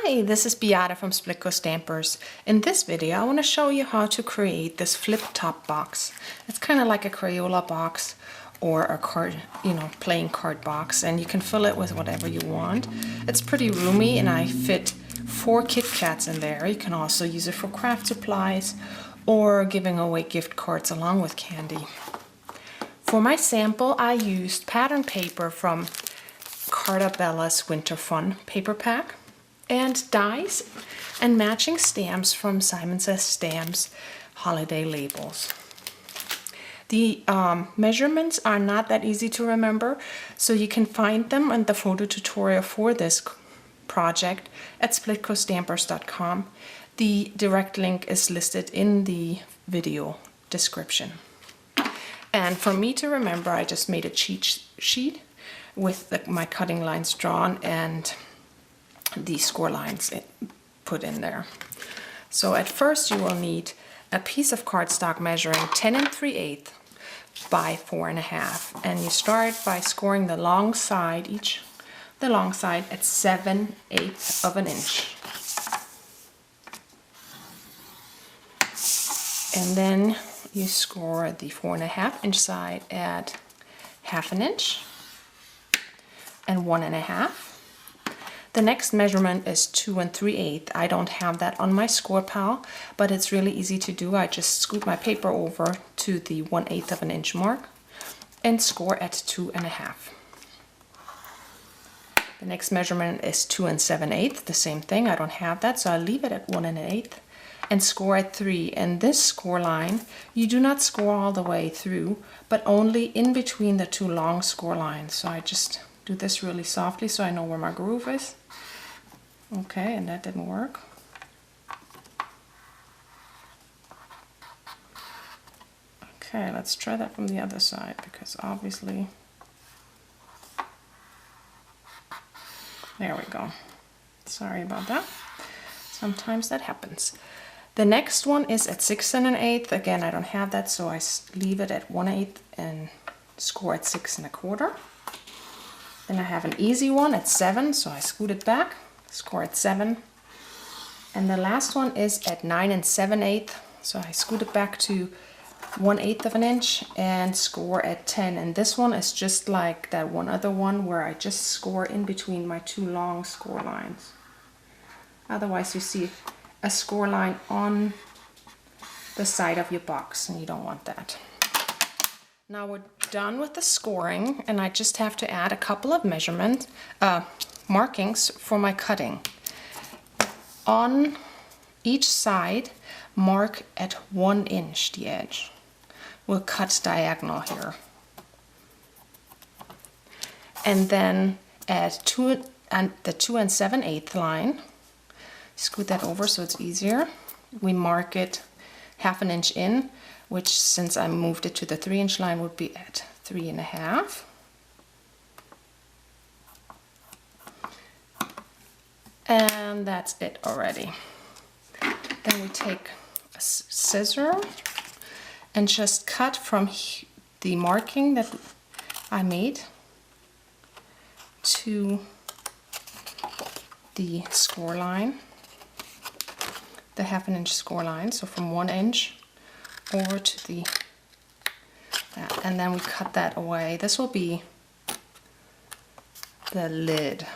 Hi, this is Beata from Splitcoaststampers. In this video I want to show you how to create this flip top box. It's kind of like a Crayola box or a card, playing card box, and you can fill it with whatever you want. It's pretty roomy and I fit 4 Kit Kats in there. You can also use it for craft supplies or giving away gift cards along with candy. For my sample I used pattern paper from Cartabella's Winter Fun paper pack, and dies and matching stamps from Simon Says Stamps holiday labels. The measurements are not that easy to remember, so you can find them in the photo tutorial for this project at splitcoaststampers.com. The direct link is listed in the video description. And for me to remember, I just made a cheat sheet with my cutting lines drawn and the score lines put in there. So at first you will need a piece of cardstock measuring 10 3/8 by 4 1/2, and you start by scoring the long side at 7/8 of an inch, and then you score the 4 1/2 inch side at 1/2 inch and 1 1/2. The next measurement is 2 3/8. I don't have that on my Scor-Pal, but it's really easy to do. I just scoot my paper over to the 1/8 of an inch mark and score at 2 1/2. The next measurement is 2 7/8. The same thing. I don't have that, so I leave it at 1 1/8 and score at 3. And this score line, you do not score all the way through, but only in between the 2 long score lines. So I just do this really softly so I know where my groove is. Okay, and that didn't work. Okay, let's try that from the other side, because obviously, there we go. Sorry about that. Sometimes that happens. The next one is at 6 1/8. Again, I don't have that, so I leave it at 1/8 and score at 6 1/4. Then I have an easy one at 7, so I scoot it back, score at 7. And the last one is at 9 7/8, so I scoot it back to 1/8 of an inch and score at 10. And this one is just like that one other one where I just score in between my 2 long score lines. Otherwise you see a score line on the side of your box, and you don't want that. Now we're done with the scoring, and I just have to add a couple of markings for my cutting. On each side, mark at 1 inch the edge. We'll cut diagonal here. And then at the 2 7/8 line, scoot that over so it's easier. We mark it 1/2 inch in, which, since I moved it to the 3 inch line, would be at 3 1/2. And that's it already. Then we take a scissor and just cut from the marking that I made to the score line, the 1/2 inch score line, so from 1 inch over to that, and then we cut that away. This will be the lid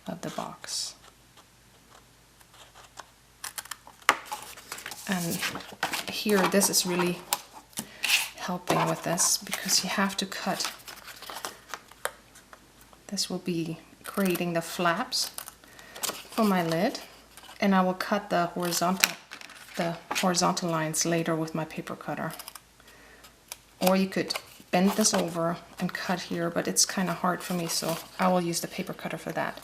of the box. And here, this is really helping with this, because you have to cut. This will be creating the flaps for my lid, and I will cut the horizontal lines later with my paper cutter. Or you could bend this over and cut here, but it's kind of hard for me, so I will use the paper cutter for that.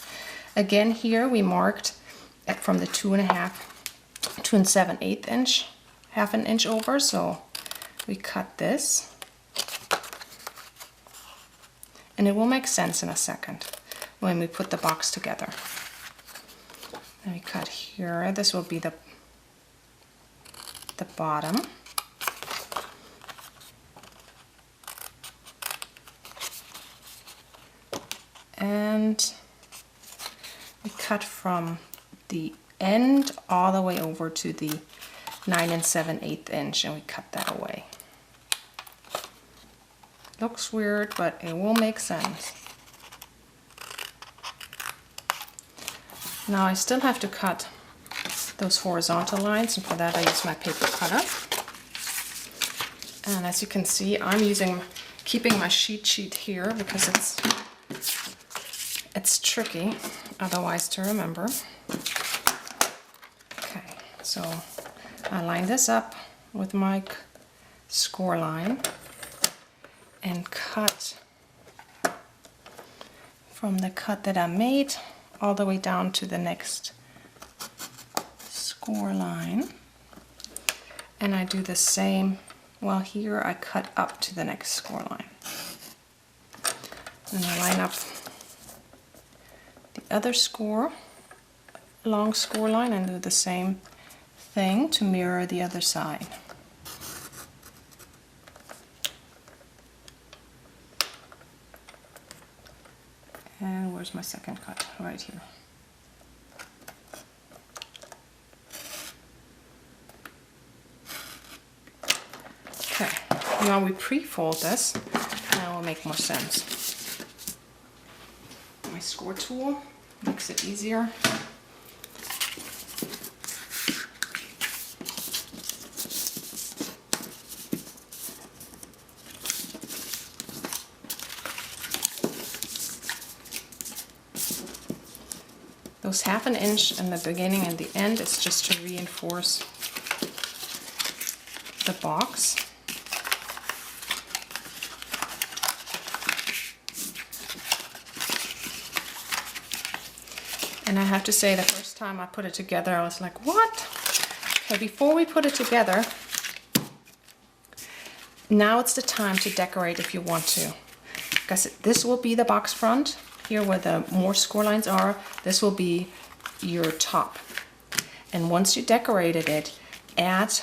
Again, here we marked from the 2 7/8 inch, 1/2 an inch over, so we cut this. And it will make sense in a second when we put the box together. And we cut here. This will be the bottom. And we cut from the end all the way over to the 9 7/8 inch, and we cut that away. Looks weird, but it will make sense. Now I still have to cut those horizontal lines, and for that I use my paper cutter. And as you can see, I'm keeping my cheat sheet here because it's tricky otherwise to remember. Okay, so I line this up with my score line and cut from the cut that I made all the way down to the next score line. And I do the same. Well, here I cut up to the next score line. And I line up the other long score line and do the same thing to mirror the other side. And where's my second cut? Right here. Okay, now we pre-fold this, and that will make more sense. My score tool makes it easier. Those 1/2 inch in the beginning and the end is just to reinforce the box. And I have to say, the first time I put it together, I was like, what? Okay, before we put it together, now it's the time to decorate if you want to. Because this will be the box front. Here where the more score lines are, this will be your top. And once you decorated it, add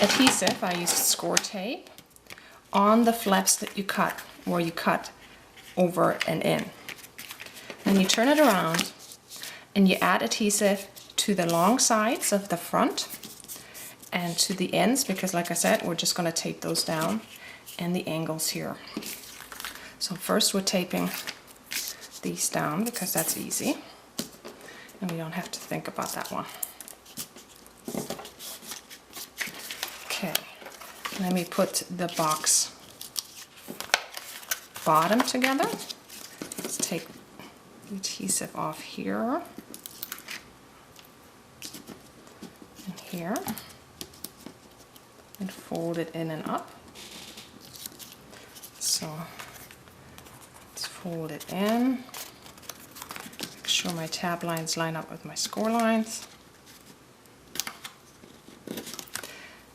adhesive, I use score tape, on the flaps that you cut, where you cut over and in. Then you turn it around and you add adhesive to the long sides of the front and to the ends, because like I said, we're just going to tape those down, and the angles here. So first we're taping these down because that's easy and we don't have to think about that one. Okay, let me put the box bottom together. Let's take the adhesive off here and here and fold it in and up. So let's fold it in, make sure my tab lines line up with my score lines,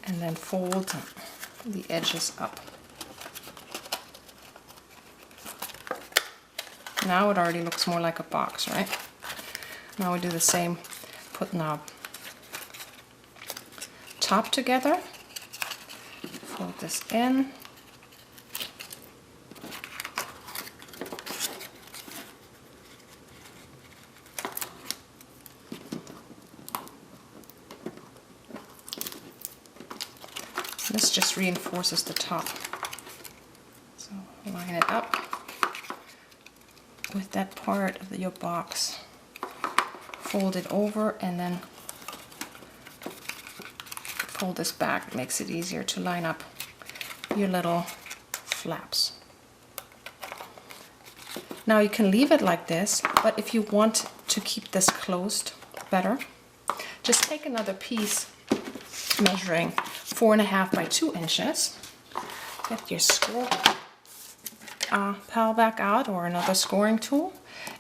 and then fold the edges up. Now it already looks more like a box, right? Now we do the same, putting our top together, fold this in, this just reinforces the top. So line it up with that part of your box. Fold it over and then fold this back. It makes it easier to line up your little flaps. Now you can leave it like this, but if you want to keep this closed better, just take another piece measuring 4.5 by 2 inches. Get your Scor-Pal back out or another scoring tool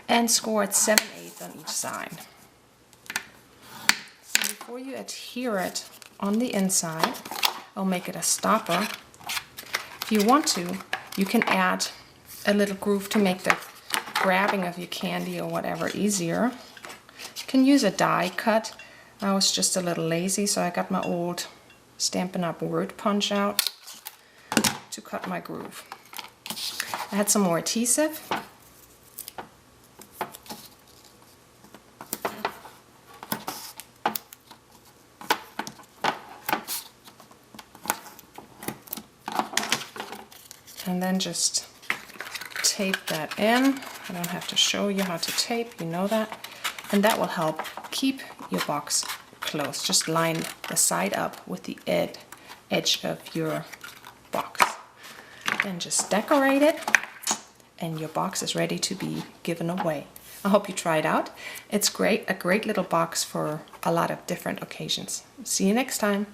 and score at 7/8 on each side. So before you adhere it on the inside, I'll make it a stopper. If you want to, you can add a little groove to make the grabbing of your candy or whatever easier. You can use a die cut. I was just a little lazy, so I got my old Stampin' Up! Word punch out to cut my groove. I had some more adhesive. And then just tape that in. I don't have to show you how to tape, you know that. And that will help keep your box closed. Just line the side up with the edge of your box. Then just decorate it, and your box is ready to be given away. I hope you try it out. It's great, a great little box for a lot of different occasions. See you next time.